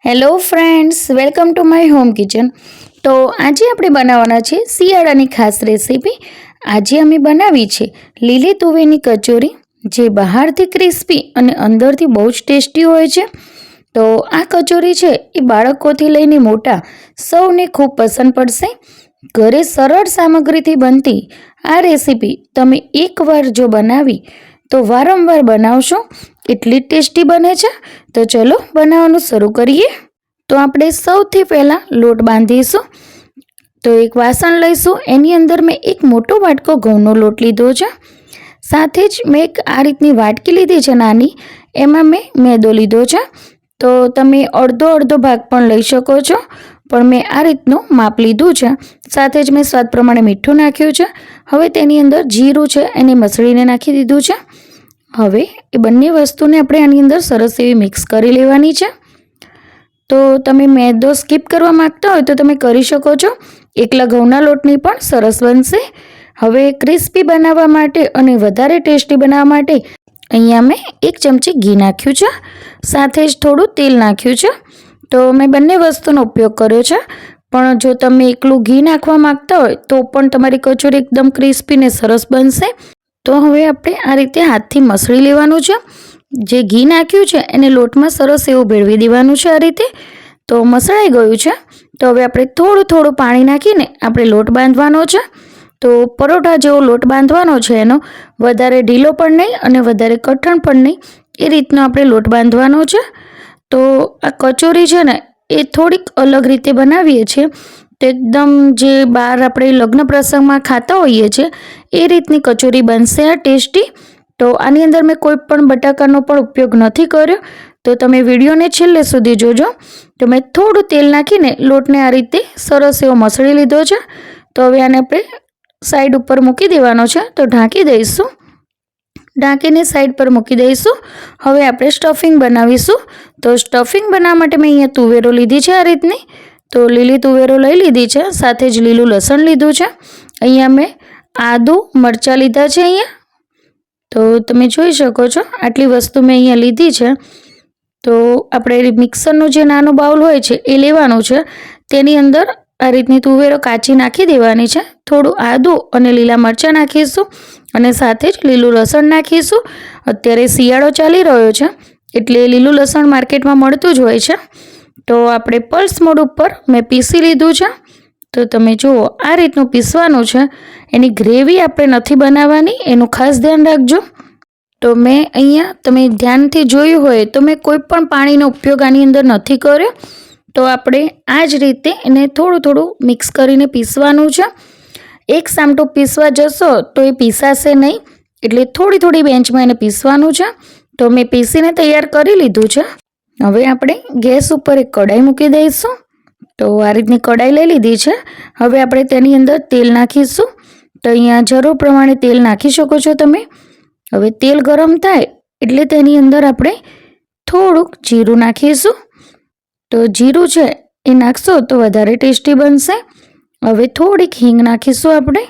Hello friends, welcome to my home kitchen. તો આજે આપણે બનાવવાના છે શિયાળાની ખાસ રેસીપી. આજે અમે બનાવી છે લીલી તુવેરની કચોરી, જે બહારથી ક્રિસ્પી અને અંદરથી બહુ જ ટેસ્ટી હોય છે. તો આ કચોરી છે એ બાળકોથી લઈને મોટા સૌને ખૂબ પસંદ પડશે. ઘરે સરળ સામગ્રીથી બનતી આ રેસીપી તમે એકવાર જો બનાવી તો વારંવાર બનાવશો, એટલી ટેસ્ટી બને છે. તો ચલો બનાવવાનું શરૂ કરીએ. તો આપણે સૌથી પહેલાં લોટ બાંધીશું. તો એક વાસણ લઈશું, એની અંદર મેં એક મોટો વાટકો ઘઉંનો લોટ લીધો છે. સાથે જ મેં એક આ રીતની વાટકી લીધી છે નાની, એમાં મેં મેદો લીધો છે. તો તમે અડધો ભાગ પણ લઈ શકો છો, પણ મેં આ રીતનું માપ લીધું છે. સાથે જ મેં સ્વાદ પ્રમાણે મીઠું નાખ્યું છે. હવે તેની અંદર જીરું છે એને મસળીને નાખી દીધું છે. હવે એ બંને વસ્તુને આપણે આની અંદર સરસ એવી મિક્સ કરી લેવાની છે. તો તમે મેદો સ્કીપ કરવા માગતા હોય તો તમે કરી શકો છો, એકલા ઘઉંના લોટની પણ સરસ બનશે. હવે ક્રિસ્પી બનાવવા માટે અને વધારે ટેસ્ટી બનાવવા માટે અહીંયા મેં 1 ચમચી ઘી નાખ્યું છે, સાથે જ થોડું તેલ નાખ્યું છે. તો મેં બંને વસ્તુનો ઉપયોગ કર્યો છે, પણ જો તમે એકલું ઘી નાખવા માગતા હોય તો પણ તમારી કચોરી એકદમ ક્રિસ્પી ને સરસ બનશે. તો હવે આપણે આ રીતે હાથથી મસળી લેવાનું છે. જે ઘી નાખ્યું છે એને લોટમાં સરસ એવું ભેળવી દેવાનું છે. આ રીતે તો મસળાઈ ગયું છે. તો હવે આપણે થોડું પાણી નાખીને આપણે લોટ બાંધવાનો છે. તો પરોઠા જેવો લોટ બાંધવાનો છે, એનો વધારે ઢીલો પણ નહીં અને વધારે કઠણ પણ નહીં, એ રીતનો આપણે લોટ બાંધવાનો છે. તો આ કચોરી છે ને એ થોડીક અલગ રીતે બનાવીએ છીએ. તો એકદમ જે બહાર આપણે લગ્ન પ્રસંગમાં ખાતા હોઈએ છીએ એ રીતની કચોરી બનશે આ ટેસ્ટી. તો આની અંદર મેં કોઈ પણ બટાકાનો પણ ઉપયોગ નથી કર્યો, તો તમે વિડીયોને છેલ્લે સુધી જોજો. તો મેં થોડું તેલ નાખીને લોટને આ રીતે સરસ એવો મસળી લીધો છે. તો હવે આને આપણે સાઈડ ઉપર મૂકી દેવાનો છે. તો ઢાંકી દઈશું, ઢાંકીને સાઈડ પર મૂકી દઈશું. હવે આપણે સ્ટફિંગ બનાવીશું. તો સ્ટફિંગ બનાવવા માટે મેં અહીંયા તુવેરો લીધી છે આ રીતની. તો લીલી તુવેરો લઈ લીધી છે, સાથે જ લીલું લસણ લીધું છે. અહીંયા મેં આદું મરચાં લીધા છે અહીંયા. તો તમે જોઈ શકો છો આટલી વસ્તુ મેં અહીંયા લીધી છે. તો આપણે મિક્સરનું જે નાનું બાઉલ હોય છે એ લેવાનું છે. તેની અંદર આ રીતની તુવેરો કાચી નાખી દેવાની છે. થોડું આદું અને લીલા મરચાં નાખીશું અને સાથે જ લીલું લસણ નાખીશું. અત્યારે શિયાળો ચાલી રહ્યો છે એટલે લીલું લસણ માર્કેટમાં મળતું જ હોય છે. તો આપણે પલ્સ મોડ ઉપર મેં પીસી લીધું છે. તો તમે જુઓ આ રીતનું પીસવાનું છે. એની ગ્રેવી આપણે નથી બનાવવાની, એનું ખાસ ધ્યાન રાખજો. તો મેં અહીંયા તમે ધ્યાનથી જોયું હોય તો મેં કોઈ પણ પાણીનો ઉપયોગ આની અંદર નથી કર્યો. તો આપણે આ જ રીતે એને થોડું મિક્સ કરીને પીસવાનું છે. એક સામટું પીસવા જશો તો એ પીસાશે નહીં, એટલે થોડી બેન્ચમાં એને પીસવાનું છે. તો મેં પીસીને તૈયાર કરી લીધું છે. હવે આપણે ગેસ ઉપર એક કઢાઈ મૂકી દઈશું. તો આ રીતની કઢાઈ લઈ લીધી છે. હવે આપણે તેની અંદર તેલ નાખીશું. તો અહીંયા જરૂર પ્રમાણે તેલ નાખી શકો છો તમે. હવે તેલ ગરમ થાય એટલે તેની અંદર આપણે થોડુંક જીરું નાખીશું. તો જીરું છે એ નાખશો તો વધારે ટેસ્ટી બનશે. હવે થોડીક હિંગ નાખીશું આપણે.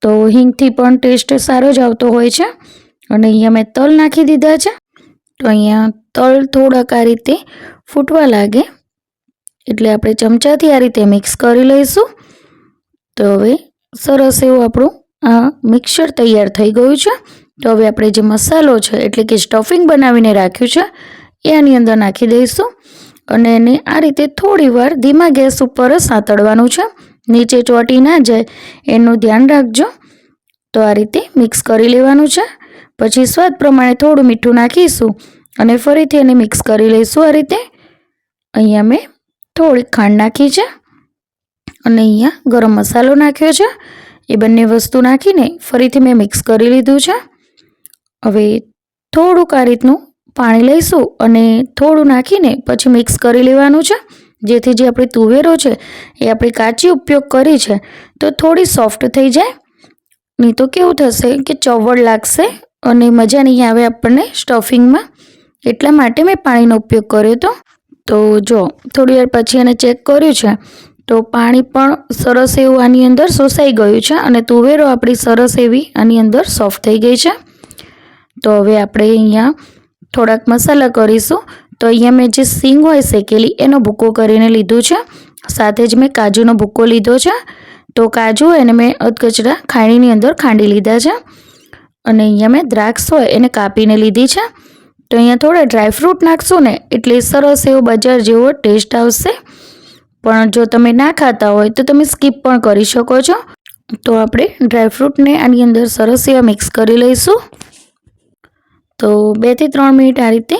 તો હિંગથી પણ ટેસ્ટ સારો જ આવતો હોય છે. અને અહીંયા મેં તલ નાખી દીધા છે. તો અહીંયા તલ થોડાક આ રીતે ફૂટવા લાગે એટલે આપણે ચમચાથી આ રીતે મિક્સ કરી લઈશું. તો હવે સરસ એવું આપણું આ મિક્સર તૈયાર થઈ ગયું છે. તો હવે આપણે જે મસાલો છે એટલે કે સ્ટફિંગ બનાવીને રાખ્યું છે એ આની અંદર નાખી દઈશું અને એને આ રીતે થોડી વાર ધીમા ગેસ ઉપર જ સાંતળવાનું છે. નીચે ચોંટી ના જાય એનું ધ્યાન રાખજો. તો આ રીતે મિક્સ કરી લેવાનું છે. પછી સ્વાદ પ્રમાણે થોડું મીઠું નાખીશું અને ફરીથી એને મિક્સ કરી લઈશું આ રીતે. અહીંયા મેં થોડીક ખાંડ નાખી છે અને અહીંયા ગરમ મસાલો નાખ્યો છે. એ બંને વસ્તુ નાખીને ફરીથી મેં મિક્સ કરી લીધું છે. હવે થોડુંક આ રીતનું પાણી લઈશું અને થોડું નાખીને પછી મિક્સ કરી લેવાનું છે, જેથી જે આપણી તુવેરો છે એ આપણી કાચી ઉપયોગ કરી છે તો થોડી સોફ્ટ થઈ જાય. નહીં તો કેવું થશે કે ચવડ લાગશે અને મજા નહીં આવે આપણને સ્ટફિંગમાં. એટલા માટે મેં પાણીનો ઉપયોગ કર્યો હતો. તો જો થોડી વાર પછી એને ચેક કર્યું છે તો પાણી પણ સરસ એવું આની અંદર શોષાઈ ગયું છે અને તુવેરો આપણી સરસ એવી આની અંદર સોફ્ટ થઈ ગઈ છે. તો હવે આપણે અહીંયા થોડાક મસાલા કરીશું. તો અહીંયા મેં જે સીંગ હોય શેકેલી એનો ભૂકો કરીને લીધું છે, સાથે જ મેં કાજુનો ભૂકો લીધો છે. તો કાજુ એને મેં અધકચરા ખાણીની અંદર ખાંડી લીધા છે અને અહીંયા મેં દ્રાક્ષ હોય એને કાપીને લીધી છે. તો અહીંયા થોડા ડ્રાયફ્રૂટ નાખશું ને એટલે સરસ એવો બજાર જેવો ટેસ્ટ આવશે. પણ જો તમે ના ખાતા હોય તો તમે સ્કીપ પણ કરી શકો છો. તો આપણે ડ્રાયફ્રૂટને આની અંદર સરસ એવા મિક્સ કરી લઈશું. તો 2 થી 3 મિનિટ આ રીતે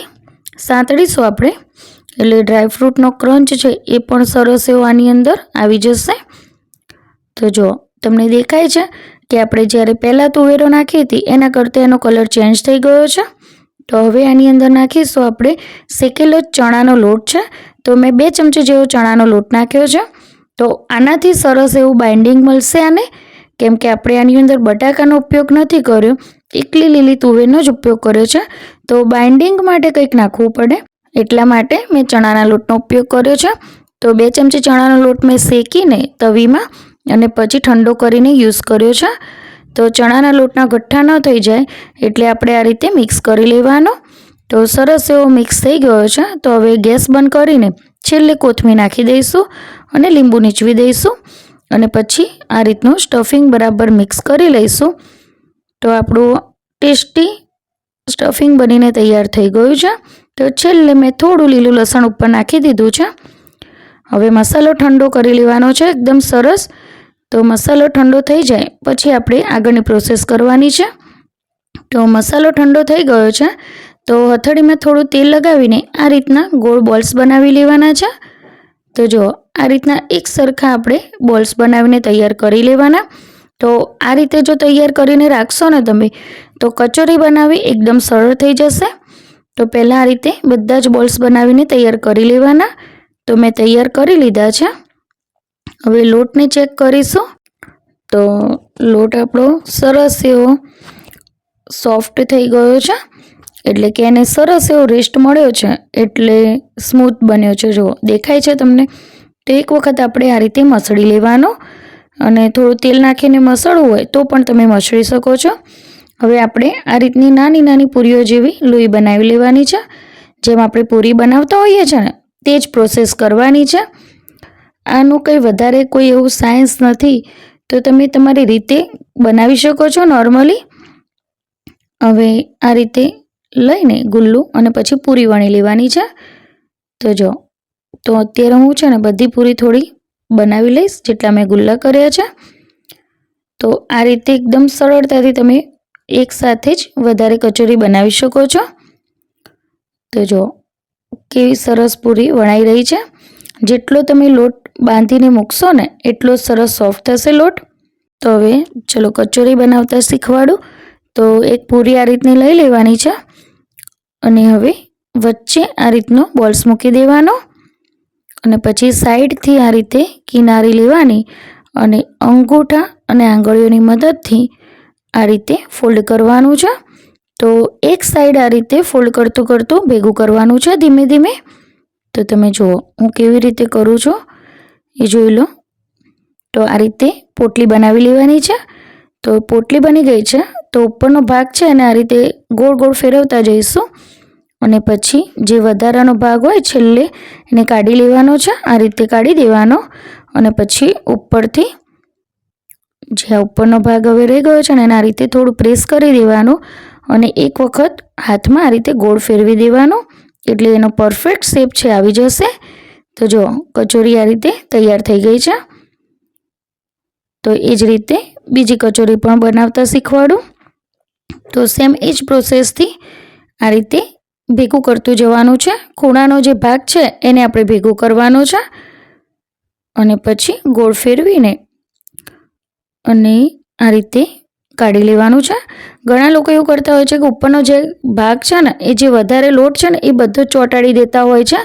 સાંતળીશું આપણે, એટલે ડ્રાયફ્રૂટનો ક્રંચ છે એ પણ સરસ એવો આની અંદર આવી જશે. તો જો તમને દેખાય છે કે આપણે જ્યારે પહેલાં તુવેરો નાખી હતી એના કરતાં એનો કલર ચેન્જ થઈ ગયો છે. તો હવે આની અંદર નાખીશું આપણે શેકેલો ચણાનો લોટ છે. તો મેં 2 ચમચી જેવો ચણાનો લોટ નાખ્યો છે. તો આનાથી સરસ એવું બાઇન્ડિંગ મળશે આને, કેમ કે આપણે આની અંદર બટાકાનો ઉપયોગ નથી કર્યો, એકલી લીલી તુવેરનો જ ઉપયોગ કર્યો છે. તો બાઇન્ડિંગ માટે કંઈક નાખવું પડે, એટલા માટે મેં ચણાના લોટનો ઉપયોગ કર્યો છે. તો 2 ચમચી ચણાનો લોટ મેં શેકીને તવીમાં અને પછી ઠંડો કરીને યુઝ કર્યો છે. તો ચણાના લોટના ગઠ્ઠા ન થઈ જાય એટલે આપણે આ રીતે મિક્સ કરી લેવાનો. તો સરસ એવો મિક્સ થઈ ગયો છે. તો હવે ગેસ બંધ કરીને છેલ્લે કોથમીર નાખી દઈશું અને લીંબુ નીચવી દઈશું અને પછી આ રીતનું સ્ટફિંગ બરાબર મિક્સ કરી લઈશું. તો આપણું ટેસ્ટી સ્ટફિંગ બનીને તૈયાર થઈ ગયું છે. તો છેલ્લે મેં થોડું લીલું લસણ ઉપર નાખી દીધું છે. હવે મસાલો ઠંડો કરી લેવાનો છે એકદમ સરસ. તો મસાલો ઠંડો થઈ જાય પછી આપણે આગળની પ્રોસેસ કરવાની છે. તો મસાલો ઠંડો થઈ ગયો છે. તો હથેળીમાં થોડું તેલ લગાવીને આ રીતના ગોળ બોલ્સ બનાવી લેવાના છે. તો જો આ રીતના એક સરખા આપણે બોલ્સ બનાવીને તૈયાર કરી લેવાના. તો આ રીતે જો તૈયાર કરીને રાખશો ને તમે તો કચોરી બનાવવી એકદમ સરળ થઈ જશે. તો પહેલાં આ રીતે બધા જ બોલ્સ બનાવીને તૈયાર કરી લેવાના. તો મેં તૈયાર કરી લીધા છે. હવે લોટને ચેક કરીશું. તો લોટ આપણો સરસ એવો સોફ્ટ થઈ ગયો છે, એટલે કે એને સરસ એવો રેસ્ટ મળ્યો છે, એટલે સ્મૂથ બન્યો છે. જો દેખાય છે તમને. તો એક વખત આપણે આ રીતે મસળી લેવાનો અને થોડું તેલ નાખીને મસળવું હોય તો પણ તમે મસળી શકો છો. હવે આપણે આ રીતની નાની નાની પૂરીઓ જેવી લોઈ બનાવી લેવાની છે. જેમ આપણે પૂરી બનાવતા હોઈએ છીએ ને તે જ પ્રોસેસ કરવાની છે. આનું કંઈ વધારે કોઈ એવું સાયન્સ નથી, તો તમે તમારી રીતે બનાવી શકો છો નોર્મલી. હવે આ રીતે લઈને ગુલ્લું અને પછી પૂરી વણી લેવાની છે. તો જો તો અત્યારે હું છે ને બધી પૂરી થોડી બનાવી લઈશ જેટલા મેં ગુલ્લા કર્યા છે. તો આ રીતે એકદમ સરળતાથી તમે એકસાથે જ વધારે કચોરી બનાવી શકો છો. તો જો કેવી સરસ પૂરી વણાઈ રહી છે. જેટલો તમે લોટ બાંધીને મૂકશો ને એટલો સરસ સોફ્ટ થશે લોટ. તો હવે ચલો કચોરી બનાવતા શીખવાડું. તો એક પૂરી આ રીતની લઈ લેવાની છે અને હવે વચ્ચે આ રીતનો બોલ્સ મૂકી દેવાનો અને પછી સાઈડથી આ રીતે કિનારી લેવાની અને અંગૂઠા અને આંગળીઓની મદદથી આ રીતે ફોલ્ડ કરવાનું છે. તો એક સાઈડ આ રીતે ફોલ્ડ કરતું કરતું ભેગું કરવાનું છે ધીમે ધીમે. તો તમે જુઓ હું કેવી રીતે કરું છું એ જોઈ લો. તો આ રીતે પોટલી બનાવી લેવાની છે. તો પોટલી બની ગઈ છે. તો ઉપરનો ભાગ છે એને આ રીતે ગોળ ગોળ ફેરવતા જઈશું અને પછી જે વધારાનો ભાગ હોય છેલ્લે એને કાઢી લેવાનો છે. આ રીતે કાઢી દેવાનો અને પછી ઉપરથી જે આ ઉપરનો ભાગ હવે રહી ગયો છે ને એને આ રીતે થોડું પ્રેસ કરી દેવાનું અને એક વખત હાથમાં આ રીતે ગોળ ફેરવી દેવાનો, એટલે એનો પરફેક્ટ શેપ છે આવી જશે. તો જો કચોરી આ રીતે તૈયાર થઈ ગઈ છે. તો એ જ રીતે બીજી કચોરી પણ બનાવતા શીખવાડું. તો સેમ એ જ પ્રોસેસથી આ રીતે ભેગું કરતું જવાનું છે. ખૂણાનો જે ભાગ છે એને આપણે ભેગું કરવાનો છે અને પછી ગોળ ફેરવીને અને આ રીતે કાઢી લેવાનું છે. ઘણા લોકો એવું કરતા હોય છે કે ઉપરનો જે ભાગ છે ને એ જે વધારે લોટ છે ને એ બધો ચોંટાડી દેતા હોય છે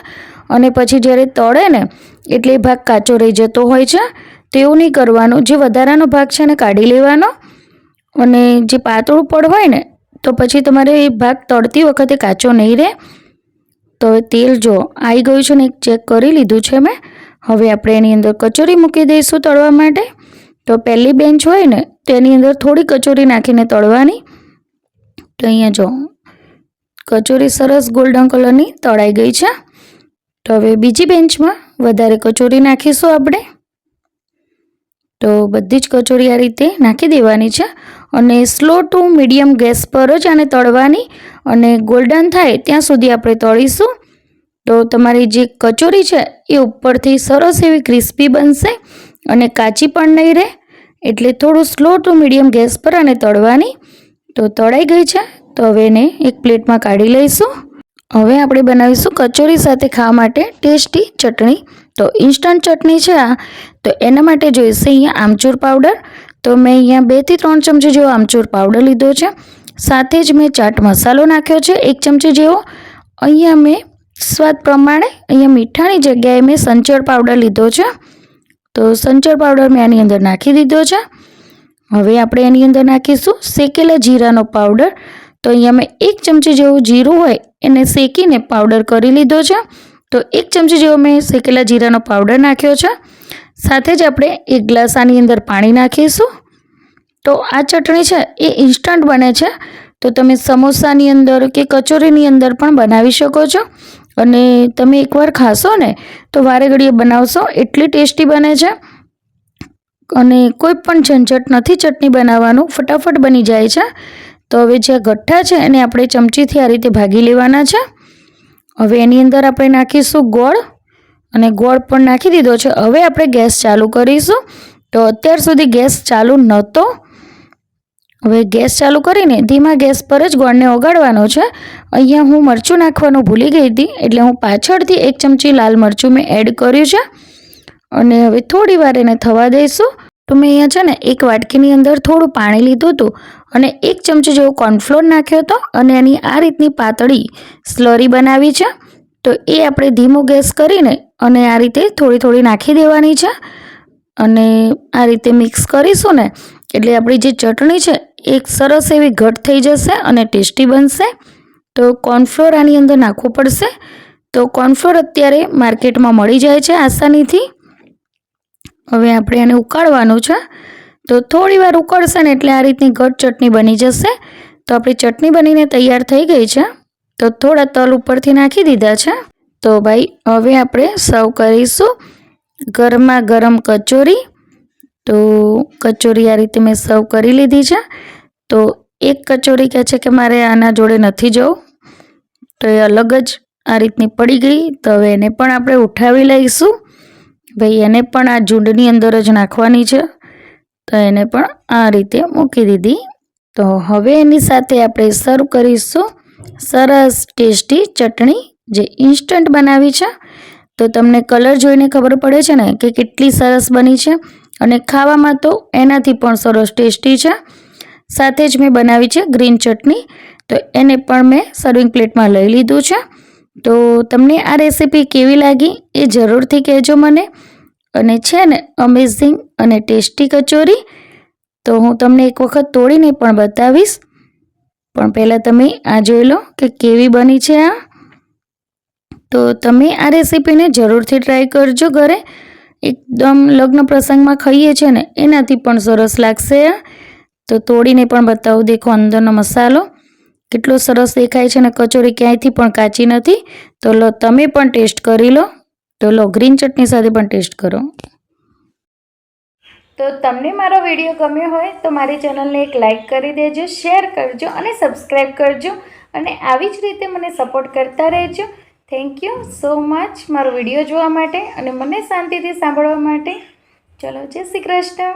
અને પછી જ્યારે તળે ને એટલે એ ભાગ કાચો રહી જતો હોય છે. તો એવું નહીં કરવાનું. જે વધારાનો ભાગ છે એને કાઢી લેવાનો અને જે પાતળું પડ હોય ને તો પછી તમારે એ ભાગ તળતી વખતે કાચો નહીં રહે. તો હવે તેલ જો આવી ગયું છે ને એક ચેક કરી લીધું છે મેં. હવે આપણે એની અંદર કચોરી મૂકી દઈશું તળવા માટે. તો પહેલી બેન્ચ હોય ને તો એની અંદર થોડી કચોરી નાખીને તળવાની. તો અહીંયા જો કચોરી સરસ ગોલ્ડન કલરની તળાઈ ગઈ છે. તો હવે બીજી બેન્ચમાં વધારે કચોરી નાખીશું આપણે. તો બધી જ કચોરી આ રીતે નાખી દેવાની છે અને સ્લો ટુ મીડિયમ ગેસ પર જ આને તળવાની અને ગોલ્ડન થાય ત્યાં સુધી આપણે તળીશું. તો તમારી જે કચોરી છે એ ઉપરથી સરસ એવી ક્રિસ્પી બનશે અને કાચી પણ નહીં રહે. એટલે થોડું સ્લો ટુ મીડિયમ ગેસ પર આને તળવાની. તો તળાઈ ગઈ છે. તો હવે એને એક પ્લેટમાં કાઢી લઈશું. હવે આપણે બનાવીશું કચોરી સાથે ખાવા માટે ટેસ્ટી ચટણી. તો ઇન્સ્ટન્ટ ચટણી છે આ. તો એના માટે જોઈશે અહીંયા આમચૂર પાવડર. તો મેં અહીંયા 2 થી 3 ચમચી જેવો આમચૂર પાવડર લીધો છે. સાથે જ મેં ચાટ મસાલો નાખ્યો છે 1 ચમચી જેવો. અહીંયા મેં સ્વાદ પ્રમાણે અહીંયા મીઠાની જગ્યાએ મેં સંચળ પાવડર લીધો છે. તો સંચળ પાવડર મેં આની અંદર નાખી દીધો છે. હવે આપણે એની અંદર નાખીશું શેકેલા જીરાનો પાવડર. તો અહીંયા મેં 1 ચમચી જેવું જીરું હોય એને શેકીને પાવડર કરી લીધો છે. તો 1 ચમચી જેવો મેં શેકેલા જીરાનો પાવડર નાખ્યો છે. સાથે જ આપણે 1 ગ્લાસ આની અંદર પાણી નાખીશું. તો આ ચટણી છે એ ઇન્સ્ટન્ટ બને છે. તો તમે સમોસાની અંદર કે કચોરીની અંદર પણ બનાવી શકો છો અને તમે એકવાર ખાશો ને તો વારે ઘડીએ બનાવશો એટલી ટેસ્ટી બને છે અને કોઈ પણ ઝંઝટ નથી ચટણી બનાવવાનું, ફટાફટ બની જાય છે. તો હવે જે ગઠ્ઠા છે એને આપણે ચમચીથી આ રીતે ભાગી લેવાના છે. હવે એની અંદર આપણે નાખીશું ગોળ અને ગોળ પણ નાખી દીધો છે. હવે આપણે ગેસ ચાલુ કરીશું. તો અત્યાર સુધી ગેસ ચાલુ નહોતો. હવે ગેસ ચાલુ કરીને ધીમા ગેસ પર જ ગોળને ઓગાળવાનો છે. અહીંયા હું મરચું નાખવાનું ભૂલી ગઈ હતી એટલે હું પાછળથી 1 ચમચી લાલ મરચું મેં એડ કર્યું છે અને હવે થોડી વાર એને થવા દઈશું. તો મેં અહીંયા છે ને એક વાટકીની અંદર થોડું પાણી લીધું હતું અને 1 ચમચી જેવો કોર્નફ્લોર નાખ્યો હતો અને એની આ રીતની પાતળી સ્લરી બનાવી છે. તો એ આપણે ધીમો ગેસ કરીને અને આ રીતે થોડી થોડી નાખી દેવાની છે અને આ રીતે મિક્સ કરીશું ને એટલે આપણી જે ચટણી છે એક સરસ એવી ઘટ થઈ જશે અને ટેસ્ટી બનશે. તો કોર્નફ્લોર આની અંદર નાખવું પડશે. તો કોર્નફ્લોર અત્યારે માર્કેટમાં મળી જાય છે આસાનીથી. હવે આપણે આને ઉકાળવાનું છે. તો થોડી વાર ઉકળશે ને એટલે આ રીતની ઘટ ચટણી બની જશે. તો આપણી ચટણી બનીને તૈયાર થઈ ગઈ છે. તો થોડા તલ ઉપરથી નાખી દીધા છે. તો ભાઈ હવે આપણે સર્વ કરીશું ગરમા ગરમ કચોરી. તો કચોરી આ રીતે મેં સર્વ કરી લીધી છે. તો એક કચોરી કહે છે કે મારે આના જોડે નથી જવું, તો એ અલગ જ આ રીતની પડી ગઈ. તો હવે એને પણ આપણે ઉઠાવી લઈશું. ભાઈ એને પણ આ ઝૂંડની અંદર જ નાખવાની છે. તો એને પણ આ રીતે મૂકી દીધી. તો હવે એની સાથે આપણે સર્વ કરીશું સરસ ટેસ્ટી ચટણી જે ઇન્સ્ટન્ટ બનાવી છે. તો તમને કલર જોઈને ખબર પડે છે ને કે કેટલી સરસ બની છે અને ખાવામાં તો એનાથી પણ સરસ ટેસ્ટી છે. સાથે જ મેં બનાવી છે ગ્રીન ચટણી. તો એને પણ મેં સર્વિંગ પ્લેટમાં લઈ લીધું છે. તો તમને આ રેસીપી કેવી લાગી એ જરૂરથી કહેજો મને. અને છે ને અમેઝિંગ અને ટેસ્ટી કચોરી. તો હું તમને એક વખત તોડીને પણ બતાવીશ, પણ પહેલાં તમે આ જોઈ લો કે કેવી બની છે આ. તો તમે આ રેસીપીને જરૂરથી ટ્રાય કરજો ઘરે. એકદમ લગ્ન પ્રસંગમાં ખાઈએ છીએ ને એનાથી પણ સરસ લાગશે આ. તો તોડીને પણ બતાવું. દેખો અંદરનો મસાલો કેટલો સરસ દેખાય છે ને કચોરી ક્યાંયથી પણ કાચી નથી. તો લો તમે પણ ટેસ્ટ કરી લો. તો લો ગ્રીન ચટણી સાથે પણ ટેસ્ટ કરો. તો તમને મારો વિડીયો ગમ્યો હોય તો મારી ચેનલને એક લાઈક કરી દેજો, શેર કરજો અને સબસ્ક્રાઈબ કરજો અને આવી જ રીતે મને સપોર્ટ કરતા રહેજો. થેન્ક યુ સો મચ મારો વિડીયો જોવા માટે અને મને શાંતિથી સાંભળવા માટે. ચલો જય શ્રી કૃષ્ણ.